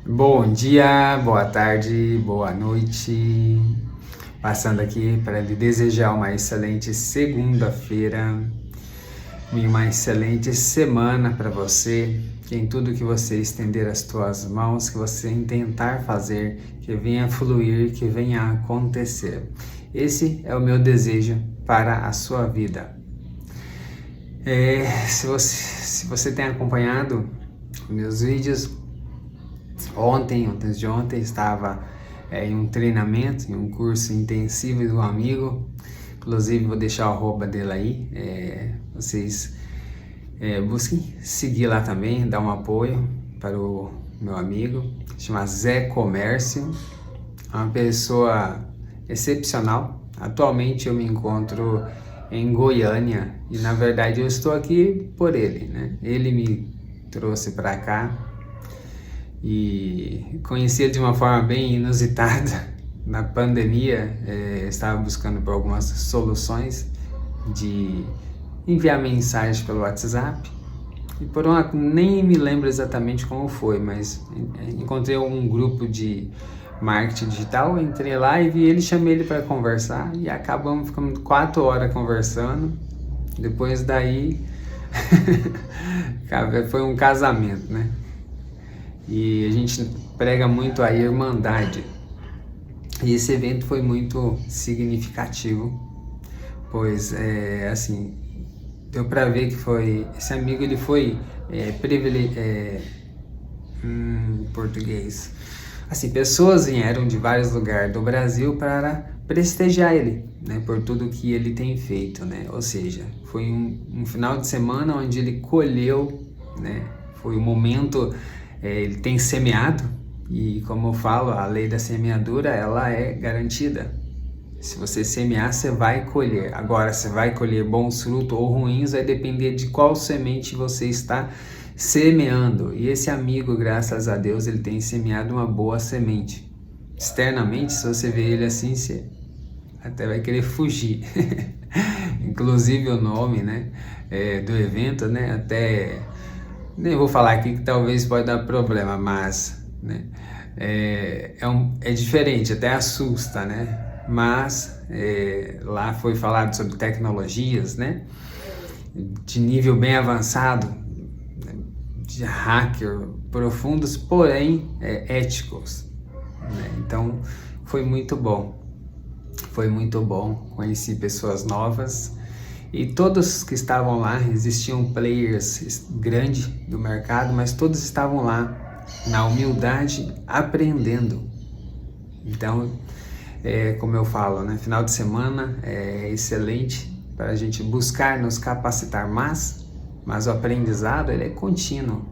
Bom dia, boa tarde, boa noite. Passando aqui para lhe desejar uma excelente segunda-feira e uma excelente semana para você. Que em tudo que você estender as tuas mãos, que você intentar fazer, que venha fluir, que venha acontecer. Esse é o meu desejo para a sua vida. Se você tem acompanhado meus vídeos, antes de ontem, estava em um treinamento, em um curso intensivo do amigo. Inclusive, vou deixar o arroba dele aí. Vocês busquem seguir lá também, dar um apoio para o meu amigo. Chama Zé Comércio, é uma pessoa excepcional. Atualmente eu me encontro em Goiânia e na verdade eu estou aqui por ele, né? Ele me trouxe para cá e conhecia de uma forma bem inusitada. Na pandemia, estava buscando por algumas soluções de enviar mensagem pelo WhatsApp e nem me lembro exatamente como foi, mas encontrei um grupo de marketing digital, entrei lá e vi ele, chamei ele para conversar e acabamos ficando 4 horas conversando. Depois daí foi um casamento, né? E a gente prega muito a irmandade. E esse evento foi muito significativo, pois assim, deu para ver que esse amigo ele foi português. Assim, pessoas vieram de vários lugares do Brasil para prestigiar ele, né, por tudo que ele tem feito, né? Ou seja, foi um final de semana onde ele colheu, né? Foi um momento, ele tem semeado e, como eu falo, a lei da semeadura ela é garantida. Se você semear, você vai colher. Agora, você vai colher bons frutos ou ruins, vai depender de qual semente você está semeando. E esse amigo, graças a Deus, ele tem semeado uma boa semente. Externamente, se você vê ele assim, você até vai querer fugir. Inclusive o nome, né, do evento, né, até nem vou falar aqui que talvez pode dar problema, mas, né, é diferente, até assusta, né? Mas lá foi falado sobre tecnologias, né, de nível bem avançado, né, de hacker profundos, porém éticos, né? Então foi muito bom, conheci pessoas novas e todos que estavam lá, existiam players grandes do mercado, mas todos estavam lá na humildade aprendendo. Então, como eu falo, né, final de semana é excelente para a gente buscar nos capacitar, mas o aprendizado ele é contínuo,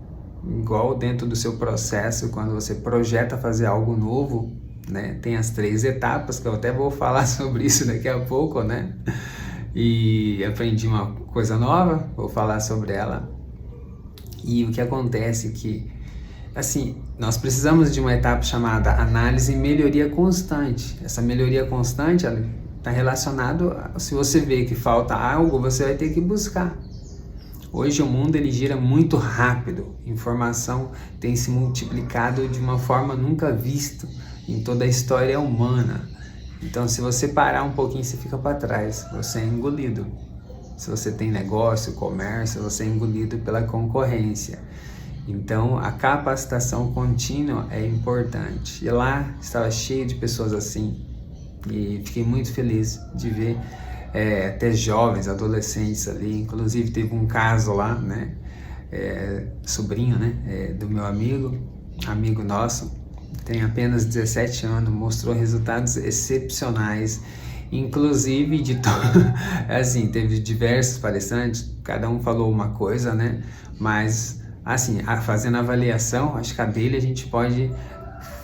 igual dentro do seu processo, quando você projeta fazer algo novo, né, tem as 3 etapas, que eu até vou falar sobre isso daqui a pouco, né, e aprendi uma coisa nova, vou falar sobre ela. E o que acontece é que, assim, nós precisamos de uma etapa chamada análise e melhoria constante. Essa melhoria constante está relacionada se você vê que falta algo, você vai ter que buscar. Hoje o mundo ele gira muito rápido, informação tem se multiplicado de uma forma nunca vista em toda a história humana. Então, se você parar um pouquinho, você fica para trás, você é engolido. Se você tem negócio, comércio, você é engolido pela concorrência. Então, a capacitação contínua é importante. E lá estava cheio de pessoas assim. E fiquei muito feliz de ver até jovens, adolescentes ali. Inclusive, teve um caso lá, né? Sobrinho, né? Do meu amigo nosso, tem apenas 17 anos, mostrou resultados excepcionais. Inclusive, assim, teve diversos palestrantes, cada um falou uma coisa, né? Mas, assim, fazendo a avaliação, acho que a dele a gente pode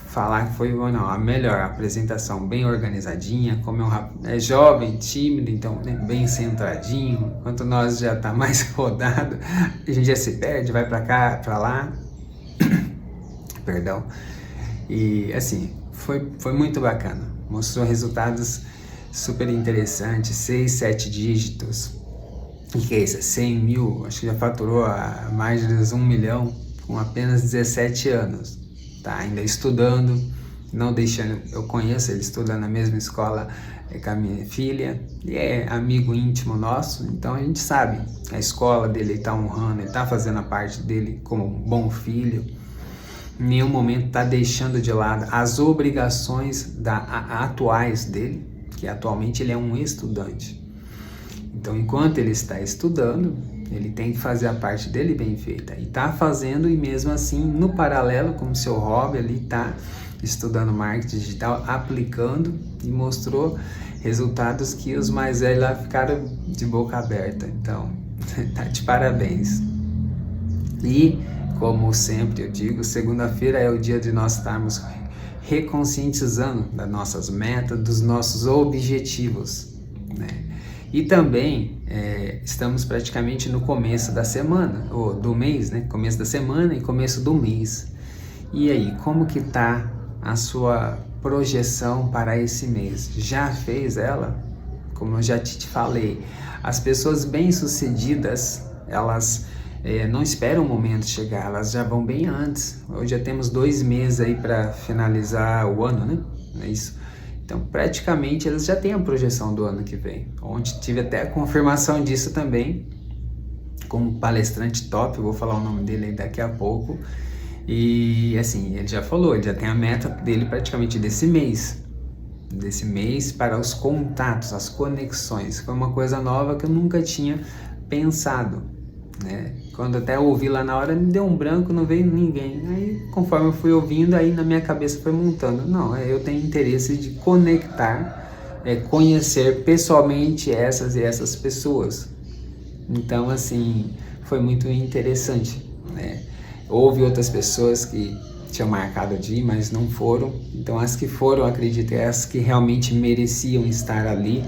falar que foi a melhor apresentação, bem organizadinha, como é jovem, tímido, então, né, bem centradinho, enquanto nós já tá mais rodado, a gente já se perde, vai para cá, para lá, perdão, e assim, foi muito bacana, mostrou resultados super interessantes, 6, 7 dígitos, o que é isso? 100 mil, acho que já faturou a mais de 1 milhão com apenas 17 anos. tá ainda estudando, não deixando, eu conheço, ele estuda na mesma escola com a minha filha, e é amigo íntimo nosso, então a gente sabe, a escola dele ele tá honrando, ele tá fazendo a parte dele como um bom filho, em nenhum momento tá deixando de lado as obrigações atuais dele, que atualmente ele é um estudante. Então, enquanto ele está estudando, ele tem que fazer a parte dele bem feita. E está fazendo, e mesmo assim, no paralelo, como seu hobby, ele está estudando marketing digital, aplicando, e mostrou resultados que os mais velhos lá ficaram de boca aberta. Então, tá de parabéns. E, como sempre eu digo, segunda-feira é o dia de nós estarmos reconscientizando das nossas metas, dos nossos objetivos, né? E também estamos praticamente no começo da semana, ou do mês, né? Começo da semana e começo do mês. E aí, como que tá a sua projeção para esse mês? Já fez ela? Como eu já te falei, as pessoas bem-sucedidas, elas não esperam o momento chegar, elas já vão bem antes. Hoje já temos 2 meses aí para finalizar o ano, né? É isso. Então, praticamente, eles já têm a projeção do ano que vem. Ontem tive até a confirmação disso também, com um palestrante top, eu vou falar o nome dele aí daqui a pouco. E, assim, ele já falou, ele já tem a meta dele praticamente desse mês para os contatos, as conexões. Foi uma coisa nova que eu nunca tinha pensado, né? Quando até eu ouvi lá na hora, me deu um branco, não veio ninguém. Aí, conforme eu fui ouvindo, aí na minha cabeça foi montando. Não, eu tenho interesse de conectar, conhecer pessoalmente essas e essas pessoas. Então, assim, foi muito interessante, né? Houve outras pessoas que tinham marcado de ir, mas não foram. Então, as que foram, acredito, é as que realmente mereciam estar ali,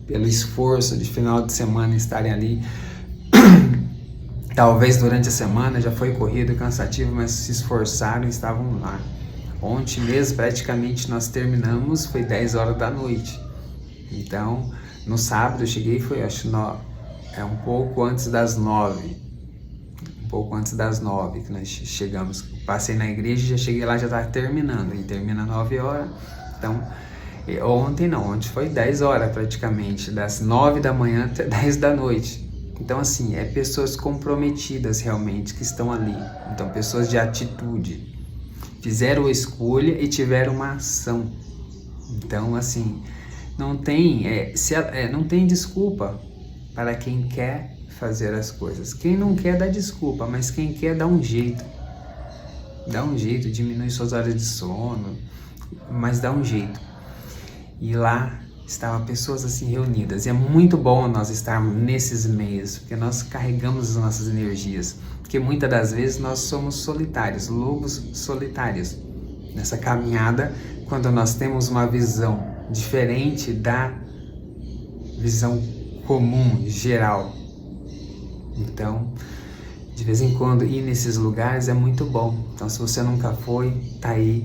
pelo esforço de final de semana estarem ali. Talvez durante a semana já foi corrido, cansativo, mas se esforçaram e estavam lá. Ontem mesmo, praticamente, nós terminamos, foi 10 horas da noite. Então, no sábado eu cheguei, foi um pouco antes das 9. Um pouco antes das 9 que nós chegamos. Passei na igreja, já cheguei lá, já estava terminando. E termina 9 horas. Então, ontem foi 10 horas praticamente, das 9 da manhã até 10 da noite. Então, assim, pessoas comprometidas realmente que estão ali. Então, pessoas de atitude. Fizeram a escolha e tiveram uma ação. Então, assim, não tem desculpa para quem quer fazer as coisas. Quem não quer dá desculpa, mas quem quer dá um jeito. Dá um jeito, diminui suas horas de sono, mas dá um jeito. E lá estavam pessoas assim reunidas, e é muito bom nós estarmos nesses meios, porque nós carregamos as nossas energias, porque muitas das vezes nós somos solitários, lobos solitários, nessa caminhada, quando nós temos uma visão diferente da visão comum, geral. Então, de vez em quando ir nesses lugares é muito bom. Então, se você nunca foi, tá aí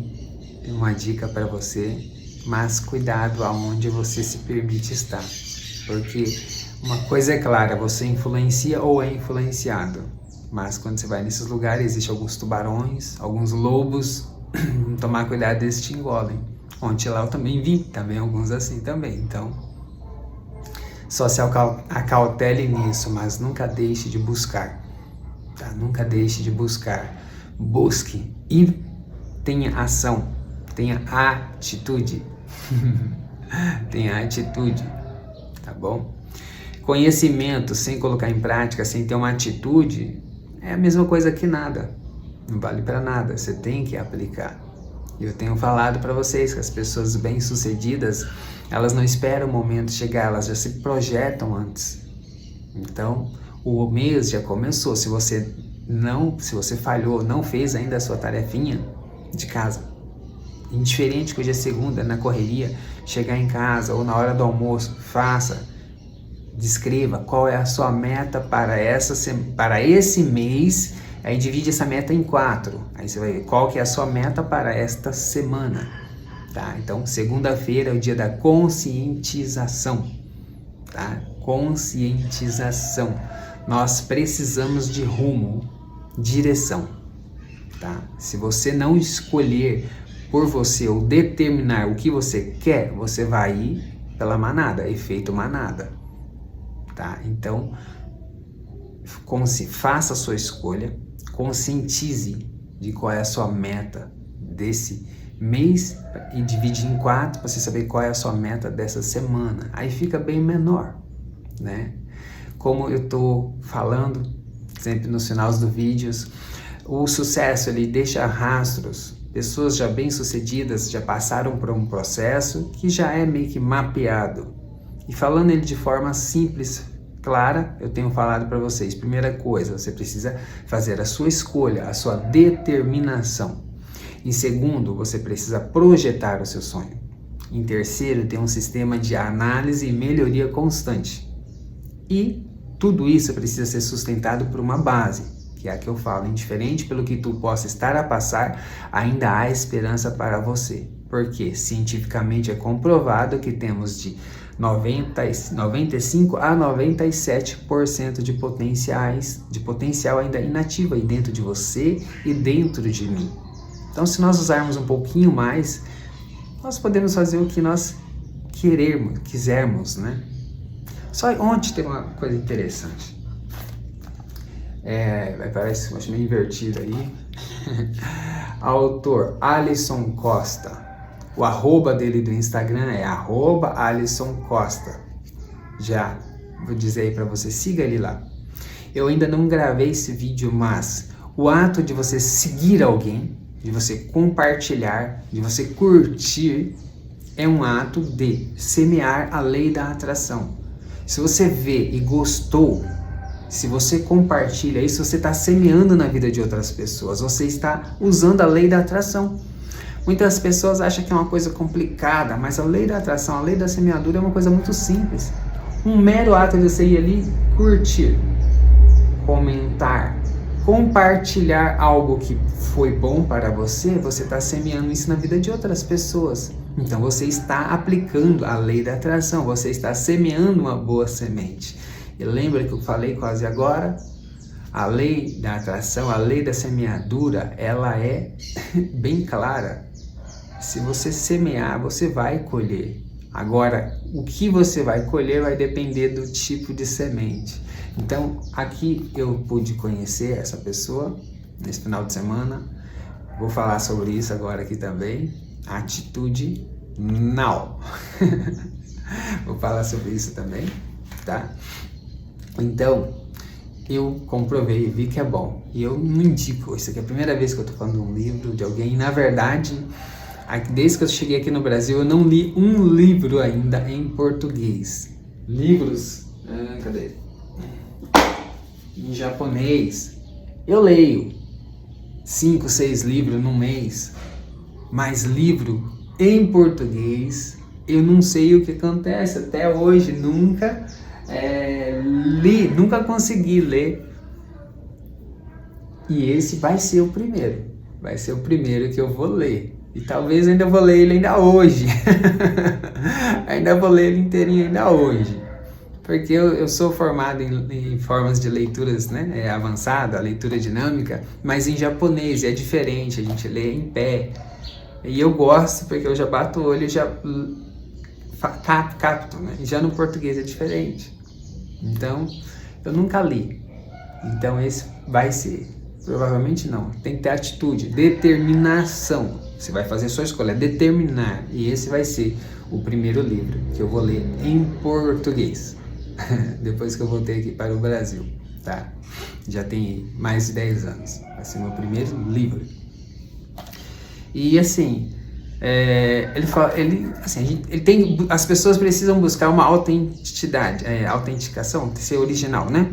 uma dica para você. Mas cuidado aonde você se permite estar, porque uma coisa é clara, você influencia ou é influenciado, mas quando você vai nesses lugares, existem alguns tubarões, alguns lobos, tomar cuidado, eles te engolem. Ontem lá eu também vi, também alguns assim também, então só se acautele nisso, mas nunca deixe de buscar, tá? Nunca deixe de buscar, busque e tenha ação, tenha atitude. Tenha atitude, tá bom? Conhecimento sem colocar em prática, sem ter uma atitude, é a mesma coisa que nada. Não vale para nada, você tem que aplicar. Eu tenho falado para vocês que as pessoas bem-sucedidas, elas não esperam o momento chegar, elas já se projetam antes. Então, o mês já começou. Se você falhou, não fez ainda a sua tarefinha de casa, indiferente que hoje é segunda, na correria, chegar em casa ou na hora do almoço, faça, descreva qual é a sua meta para esse mês, aí divide essa meta em 4, aí você vai ver qual que é a sua meta para esta semana, tá? Então, segunda-feira é o dia da conscientização, tá? Conscientização. Nós precisamos de rumo, direção. tá? Se você não escolher por você ou determinar o que você quer, você vai ir pela manada, efeito manada, tá? Então, faça a sua escolha, conscientize de qual é a sua meta desse mês e divide em 4 para você saber qual é a sua meta dessa semana. Aí fica bem menor, né? Como eu tô falando sempre nos finais dos vídeos, o sucesso ele deixa rastros. Pessoas já bem-sucedidas já passaram por um processo que já é meio que mapeado. E falando ele de forma simples, clara, eu tenho falado para vocês. Primeira coisa, você precisa fazer a sua escolha, a sua determinação. Em segundo, você precisa projetar o seu sonho. Em terceiro, tem um sistema de análise e melhoria constante. E tudo isso precisa ser sustentado por uma base, que é a que eu falo, indiferente pelo que tu possa estar a passar, ainda há esperança para você. Porque cientificamente é comprovado que temos de 95 a 97% de potencial ainda inativo aí dentro de você e dentro de mim. Então, se nós usarmos um pouquinho mais, nós podemos fazer o que nós quisermos, né? Só ontem tem uma coisa interessante. Parece que eu acho meio invertido aí. Autor Alisson Costa. O arroba dele do Instagram é @AlissonCosta. Já vou dizer aí para você, siga ele lá. Eu ainda não gravei esse vídeo, mas o ato de você seguir alguém, de você compartilhar, de você curtir, é um ato de semear a lei da atração. Se você vê e gostou, se você compartilha isso, você está semeando na vida de outras pessoas, você está usando a lei da atração. Muitas pessoas acham que é uma coisa complicada, mas a lei da atração, a lei da semeadura é uma coisa muito simples. Um mero ato de você ir ali, curtir, comentar, compartilhar algo que foi bom para você, você está semeando isso na vida de outras pessoas. Então você está aplicando a lei da atração, você está semeando uma boa semente. E lembra que eu falei quase agora? A lei da atração, a lei da semeadura, ela é bem clara. Se você semear, você vai colher. Agora, o que você vai colher vai depender do tipo de semente. Então, aqui eu pude conhecer essa pessoa nesse final de semana. Vou falar sobre isso agora aqui também. Atitude Now. Vou falar sobre isso também, tá? Então, eu comprovei, vi que é bom. E eu não indico. Isso aqui é a primeira vez que eu tô falando de um livro de alguém. E, na verdade, desde que eu cheguei aqui no Brasil, eu não li um livro ainda em português. Livros... cadê? Em japonês. Eu leio 5, 6 livros num mês. Mas livro em português, eu não sei o que acontece. Até hoje, nunca nunca consegui ler. E esse vai ser o primeiro. Vai ser o primeiro que eu vou ler. E talvez ainda vou ler ele ainda hoje. Ainda vou ler ele inteirinho ainda hoje. Porque eu sou formado em formas de leituras, né, avançada, leitura dinâmica, mas em japonês é diferente, a gente lê em pé. E eu gosto porque eu já bato o olho e já capto, né? E já no português é diferente. Então, eu nunca li. Então esse vai ser. Provavelmente não. Tem que ter atitude, determinação. Você vai fazer sua escolha, determinar. E esse vai ser o primeiro livro que eu vou ler em português. Depois que eu voltei aqui para o Brasil, tá? Já tem mais de 10 anos. Vai ser meu primeiro livro. E assim, as pessoas precisam buscar uma autenticação, ser original, né?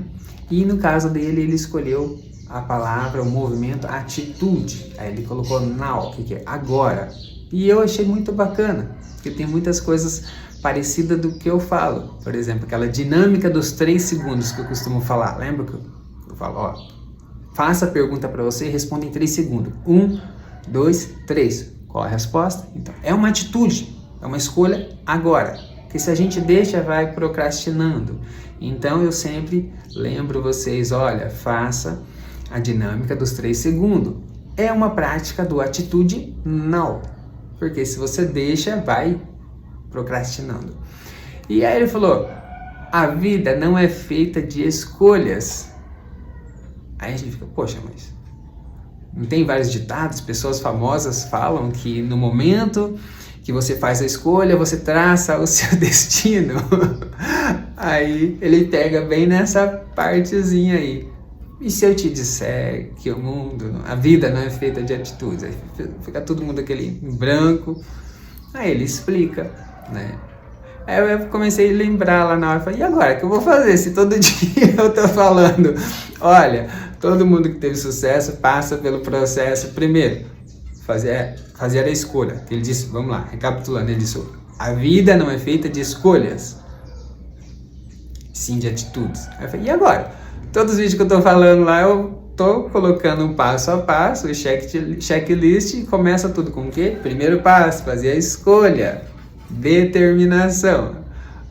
E no caso dele, ele escolheu a palavra, o movimento, a atitude. Aí ele colocou now, que é agora. E eu achei muito bacana, porque tem muitas coisas parecidas do que eu falo. Por exemplo, aquela dinâmica dos 3 segundos que eu costumo falar. Lembra que eu falo, faça a pergunta para você e responda em 3 segundos. 1, 2, 3. Qual a resposta? Então, é uma atitude, é uma escolha agora. Porque se a gente deixa, vai procrastinando. Então, eu sempre lembro vocês, olha, faça a dinâmica dos 3 segundos. é uma prática do atitudinal. Porque se você deixa, vai procrastinando. E aí ele falou, a vida não é feita de escolhas. Aí a gente fica, poxa, mas não tem vários ditados? Pessoas famosas falam que no momento que você faz a escolha, você traça o seu destino. Aí ele pega bem nessa partezinha aí. E se eu te disser que o mundo, a vida não é feita de atitudes? Aí fica todo mundo aquele em branco. Aí ele explica, né? Aí eu comecei a lembrar lá na hora, falei, e agora, o que eu vou fazer se todo dia eu tô falando? Olha, todo mundo que teve sucesso passa pelo processo, primeiro, fazer a escolha. Ele disse, vamos lá, recapitulando, ele disse, a vida não é feita de escolhas, sim de atitudes. Aí eu falei, e agora? Todos os vídeos que eu tô falando lá, eu tô colocando um passo a passo, o checklist, e começa tudo com o quê? Primeiro passo, fazer a escolha, determinação.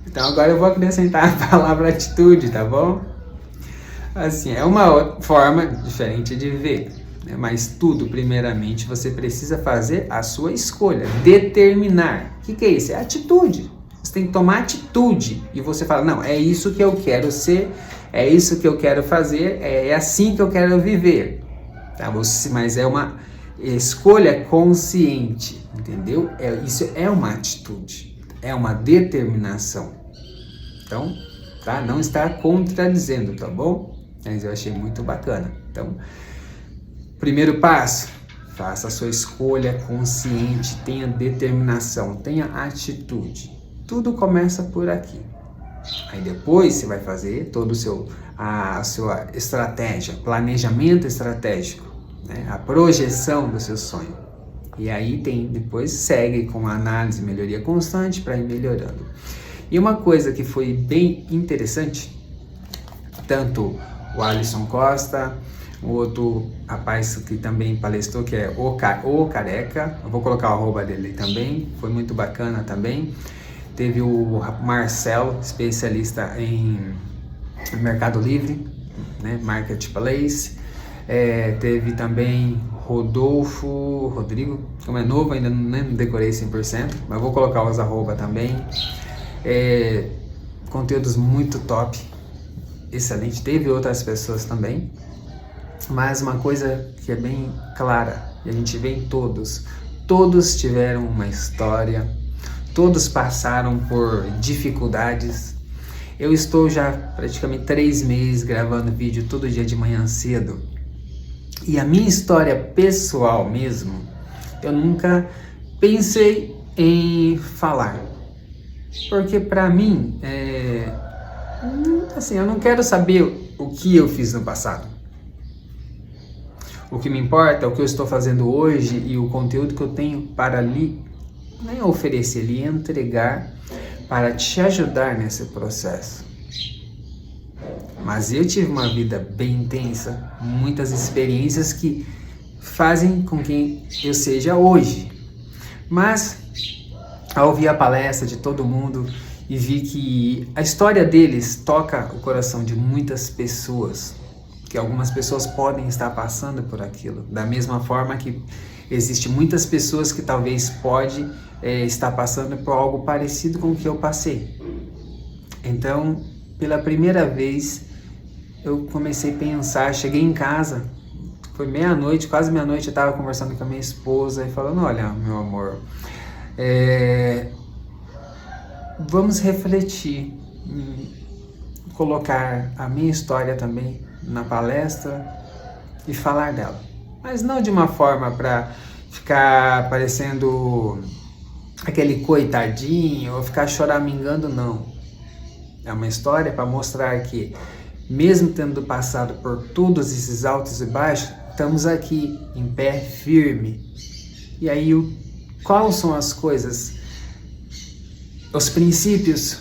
Então agora eu vou acrescentar a palavra atitude, tá bom? Assim, é uma forma diferente de ver, né? Mas tudo, primeiramente, você precisa fazer a sua escolha, determinar. O que é isso? É atitude. Você tem que tomar atitude e você fala, não, é isso que eu quero ser, é isso que eu quero fazer, é assim que eu quero viver. Tá? Mas é uma escolha consciente, entendeu? Isso é uma atitude, é uma determinação. Então, tá? Não está contradizendo, tá bom? Mas eu achei muito bacana. Então, primeiro passo, faça a sua escolha consciente, tenha determinação, tenha atitude. Tudo começa por aqui. Aí depois você vai fazer todo a sua estratégia, planejamento estratégico, né? A projeção do seu sonho. E aí depois segue com a análise e melhoria constante para ir melhorando. E uma coisa que foi bem interessante, tanto o Alisson Costa, o outro rapaz que também palestrou, que é o Careca, eu vou colocar o arroba dele também, foi muito bacana também. Teve o Marcelo, especialista em Mercado Livre, né, Marketplace. Teve também Rodrigo, como é novo, ainda não decorei 100%, mas vou colocar os arroba também. Conteúdos muito top, excelente. Teve outras pessoas também, mas uma coisa que é bem clara, e a gente vê em todos tiveram uma história, todos passaram por dificuldades. Eu estou já praticamente 3 meses gravando vídeo todo dia de manhã cedo. E a minha história pessoal mesmo, eu nunca pensei em falar. Porque pra mim, assim, eu não quero saber o que eu fiz no passado. O que me importa é o que eu estou fazendo hoje e o conteúdo que eu tenho para lhe nem oferecer, lhe entregar para te ajudar nesse processo. Mas eu tive uma vida bem intensa, muitas experiências que fazem com que eu seja hoje. Mas ao ouvir a palestra de todo mundo e vi que a história deles toca o coração de muitas pessoas, que algumas pessoas podem estar passando por aquilo, da mesma forma que existem muitas pessoas que talvez pode estar passando por algo parecido com o que eu passei. Então, pela primeira vez, eu comecei a pensar, cheguei em casa, foi meia-noite, quase meia-noite, eu estava conversando com a minha esposa e falando, olha, meu amor, vamos refletir, colocar a minha história também na palestra e falar dela. Mas não de uma forma para ficar parecendo aquele coitadinho ou ficar choramingando, não. É uma história para mostrar que, mesmo tendo passado por todos esses altos e baixos, estamos aqui em pé firme. E aí, quais são as coisas, os princípios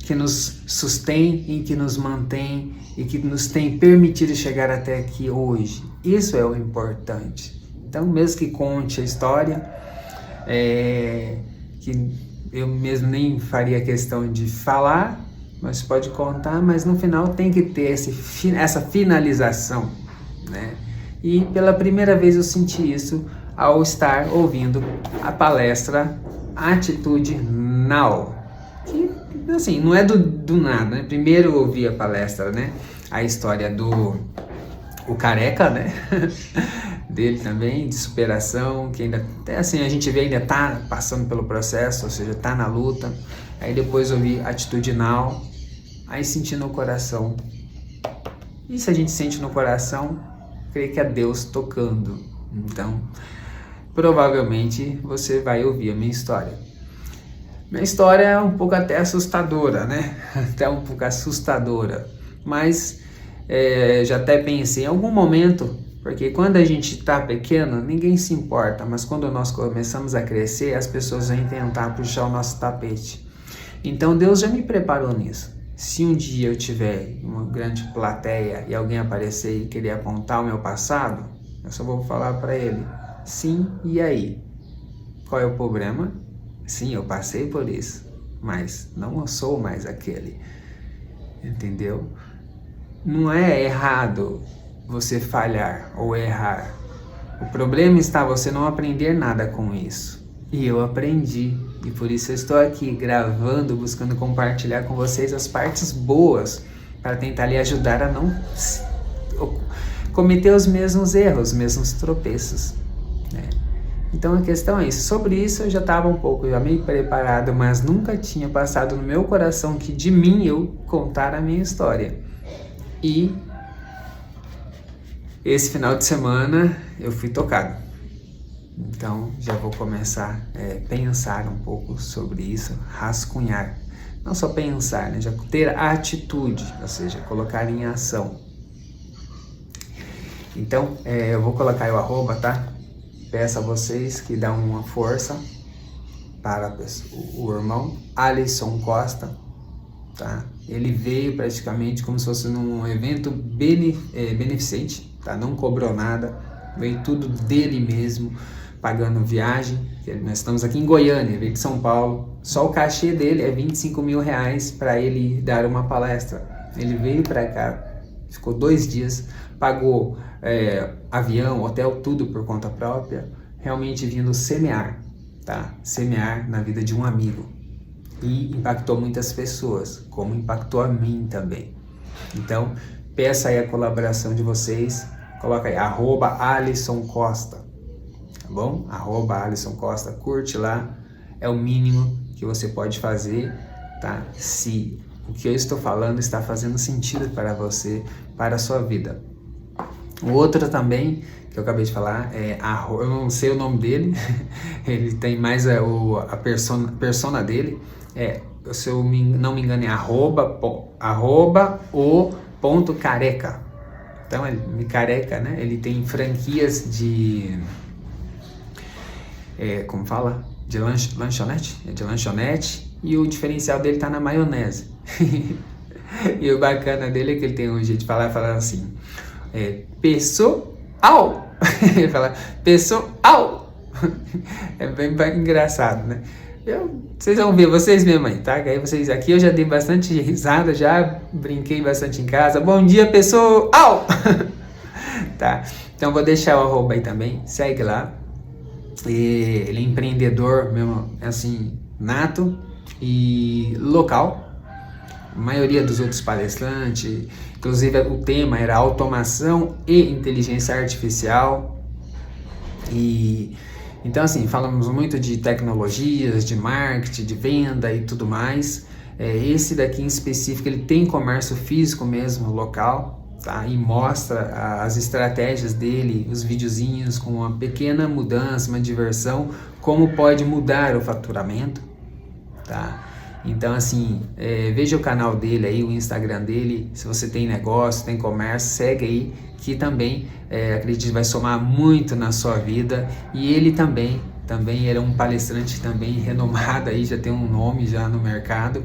que nos sustêm e que nos mantêm e que nos tem permitido chegar até aqui hoje? Isso é o importante. Então, mesmo que conte a história, que eu mesmo nem faria questão de falar, mas pode contar, mas no final tem que ter essa finalização, né? E pela primeira vez eu senti isso ao estar ouvindo a palestra Atitude Now. Que, assim, não é do nada, né? Primeiro eu ouvi a palestra, né? A história do o Careca, né? Dele também, de superação, que ainda, até assim, a gente vê ainda tá passando pelo processo, ou seja, tá na luta. Aí depois eu ouvi Atitude Now, aí senti no coração. E se a gente sente no coração, creio que é Deus tocando. Então, provavelmente você vai ouvir a minha história. Minha história é um pouco até assustadora, né? Até um pouco assustadora. Mas já até pensei em algum momento, porque quando a gente está pequeno, ninguém se importa. Mas quando nós começamos a crescer, as pessoas vêm tentar puxar o nosso tapete. Então Deus já me preparou nisso. Se um dia eu tiver uma grande plateia e alguém aparecer e querer apontar o meu passado, eu só vou falar para ele, sim, e aí? Qual é o problema? Sim, eu passei por isso, mas não sou mais aquele, entendeu? Não é errado você falhar ou errar. O problema está você não aprender nada com isso. E eu aprendi, e por isso eu estou aqui gravando, buscando compartilhar com vocês as partes boas, para tentar lhe ajudar a não cometer os mesmos erros, os mesmos tropeços, né? Então a questão é isso. Sobre isso eu já estava um pouco, já meio preparado, mas nunca tinha passado no meu coração que de mim eu contar a minha história. E esse final de semana eu fui tocado. Então já vou começar a pensar um pouco sobre isso, rascunhar. Não só pensar, né? Já ter atitude, ou seja, colocar em ação. Então eu vou colocar o arroba, tá? Peço a vocês que dão uma força para o irmão Alisson Costa, tá? Ele veio praticamente como se fosse num evento beneficente, tá? Não cobrou nada, veio tudo dele mesmo, pagando viagem. Nós estamos aqui em Goiânia, veio de São Paulo. Só o cachê dele é 25 mil reais para ele dar uma palestra. Ele veio para cá, ficou 2 dias, pagou avião, hotel, tudo por conta própria, realmente vindo semear, tá? Semear na vida de um amigo. E impactou muitas pessoas, como impactou a mim também. Então, peço aí a colaboração de vocês, coloca aí, @AlissonCosta, tá bom? @AlissonCosta, curte lá, é o mínimo que você pode fazer, tá? Se o que eu estou falando está fazendo sentido para você, para a sua vida. O outro também, que eu acabei de falar, eu não sei o nome dele, ele tem mais a persona dele, se eu não me engano é arroba o ponto careca. Então ele me careca, né? Ele tem franquias de, como fala? De lanchonete? De lanchonete, e o diferencial dele tá na maionese. E o bacana dele é que ele tem um jeito de falar assim, pessoal, ele fala pessoal, é bem engraçado, né? Vocês vão ver, vocês mesmos aí, tá? Aí vocês aqui, eu já dei bastante risada, já brinquei bastante em casa. Bom dia, pessoal! Tá? Então vou deixar o arroba aí também, segue lá. Ele é empreendedor mesmo, assim, nato e local. A maioria dos outros palestrantes, inclusive o tema era automação e inteligência artificial. E então assim, falamos muito de tecnologias, de marketing, de venda e tudo mais. Esse daqui em específico, ele tem comércio físico mesmo, local, tá? E mostra as estratégias dele, os videozinhos com uma pequena mudança, uma diversão, como pode mudar o faturamento, tá? Então assim, veja o canal dele aí, o Instagram dele, se você tem negócio, tem comércio, segue aí, que também, acredito, vai somar muito na sua vida. E ele também era um palestrante também renomado aí, já tem um nome já no mercado.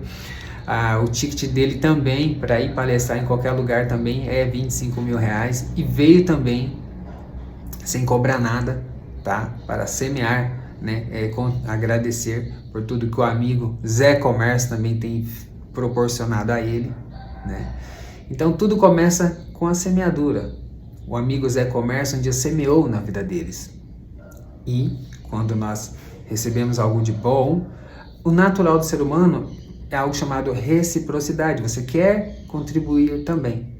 O ticket dele também, para ir palestrar em qualquer lugar também, é 25 mil reais, e veio também sem cobrar nada, tá? Para semear, né? Agradecer por tudo que o amigo Zé Comércio também tem proporcionado a ele, né? Então tudo começa com a semeadura. o amigo Zé Comércio um dia semeou na vida deles. E quando nós recebemos algo de bom, o natural do ser humano é algo chamado reciprocidade. Você quer contribuir também.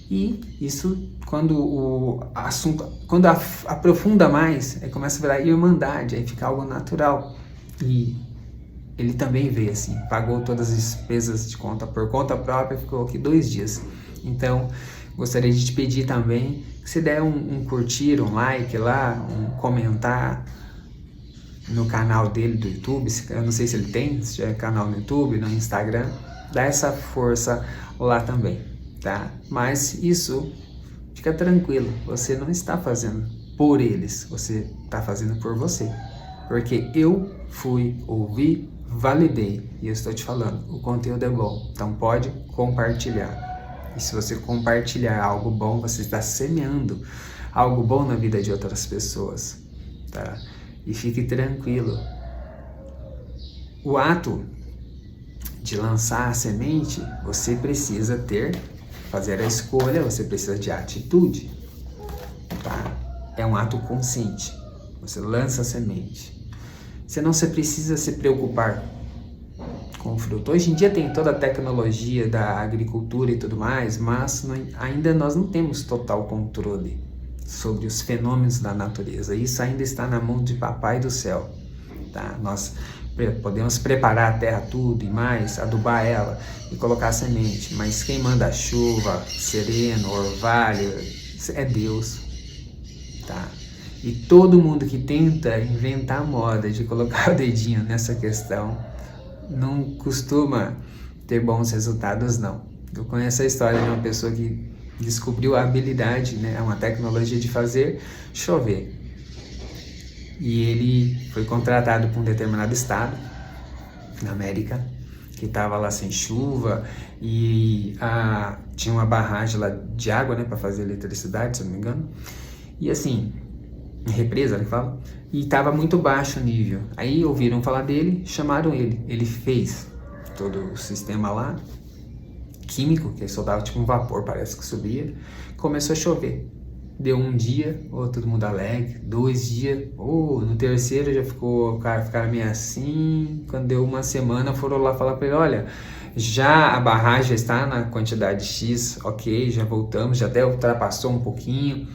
E isso, quando o assunto, quando aprofunda mais, aí começa a virar irmandade, aí fica algo natural. E ele também veio assim, pagou todas as despesas de conta por conta própria, ficou aqui 2 dias. Então, gostaria de te pedir também que você der um curtir, um like lá, um comentar no canal dele do YouTube. Eu não sei se ele tem, se tiver canal no YouTube, no Instagram, dá essa força lá também, tá? Mas isso, fica tranquilo, você não está fazendo por eles, você está fazendo por você. Porque eu fui, ouvi, validei, e eu estou te falando, o conteúdo é bom, então pode compartilhar. E se você compartilhar algo bom, você está semeando algo bom na vida de outras pessoas, tá? E fique tranquilo. O ato de lançar a semente, você precisa fazer a escolha, você precisa de atitude, tá? É um ato consciente. Você lança a semente. Você não precisa se preocupar com o fruto. Hoje em dia tem toda a tecnologia da agricultura e tudo mais, mas ainda nós não temos total controle sobre os fenômenos da natureza. Isso ainda está na mão de Papai do Céu, tá? Nós podemos preparar a terra tudo e mais, adubar ela e colocar a semente, mas quem manda a chuva, sereno, orvalho, é Deus, tá? E todo mundo que tenta inventar moda de colocar o dedinho nessa questão não costuma ter bons resultados, não. Eu conheço a história de uma pessoa que descobriu a habilidade, né, uma tecnologia de fazer chover. E ele foi contratado por um determinado estado na América, que estava lá sem chuva, e tinha uma barragem lá de água, né, para fazer eletricidade, se eu não me engano. E assim, represa, ele fala, e estava muito baixo o nível. Aí ouviram falar dele, chamaram ele. Ele fez todo o sistema lá, químico, que soltava tipo um vapor, parece que subia. Começou a chover. Deu 1 dia, todo mundo alegre. 2 dias, no terceiro já ficou, o cara ficava meio assim. Quando deu 1 semana, foram lá falar para ele: olha, já a barragem já está na quantidade X, ok, já voltamos, já até ultrapassou um pouquinho.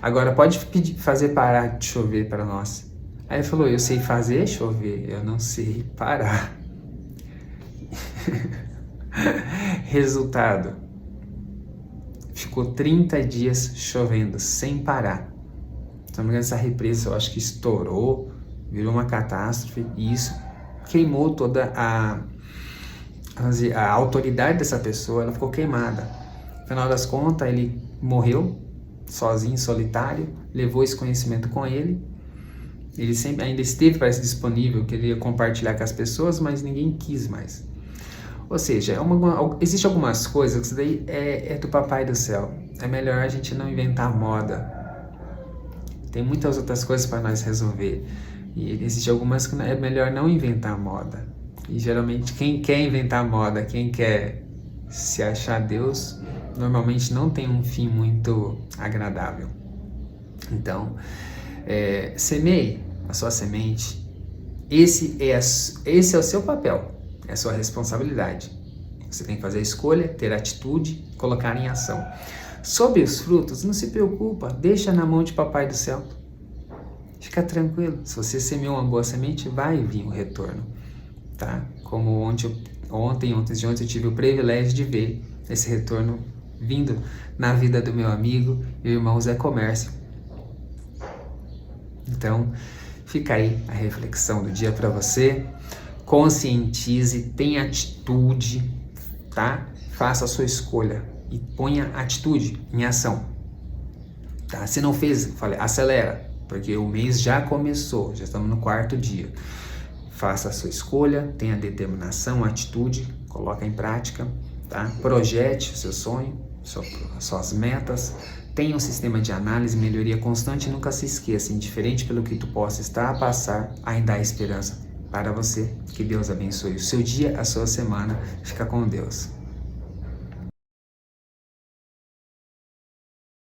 Agora pode fazer parar de chover para nós. Aí ele falou: eu sei fazer chover, eu não sei parar. Resultado: ficou 30 dias chovendo sem parar. Se não me engano, essa represa eu acho que estourou, virou uma catástrofe, e isso queimou toda a autoridade dessa pessoa. Ela ficou queimada. No final das contas, ele morreu sozinho, solitário, levou esse conhecimento com ele. Ele sempre ainda esteve, parece, disponível, queria compartilhar com as pessoas, mas ninguém quis mais. Ou seja, existe algumas coisas que isso daí é do Papai do Céu. É melhor a gente não inventar moda. Tem muitas outras coisas para nós resolver. E existe algumas que é melhor não inventar moda. E geralmente quem quer inventar moda, quem quer se achar Deus, normalmente não tem um fim muito agradável. Então, semeie a sua semente. Esse é o seu papel, é a sua responsabilidade. Você tem que fazer a escolha, ter atitude, colocar em ação. Sobre os frutos, não se preocupa, deixa na mão de Papai do Céu. Fica tranquilo, se você semeou uma boa semente, vai vir o retorno, tá? Como ontem eu tive o privilégio de ver esse retorno vindo na vida do meu amigo e irmão Zé Comércio. Então, fica aí a reflexão do dia para você. Conscientize, tenha atitude, tá? Faça a sua escolha e ponha atitude em ação, tá? Se não fez, falei, acelera, porque o mês já começou, já estamos no 4º dia. Faça a sua escolha, tenha determinação, atitude, coloca em prática, tá? Projete o seu sonho, suas metas, tenha um sistema de análise, melhoria constante, e nunca se esqueça, indiferente pelo que tu possa estar a passar, ainda há esperança para você. Que Deus abençoe o seu dia, a sua semana. Fica com Deus.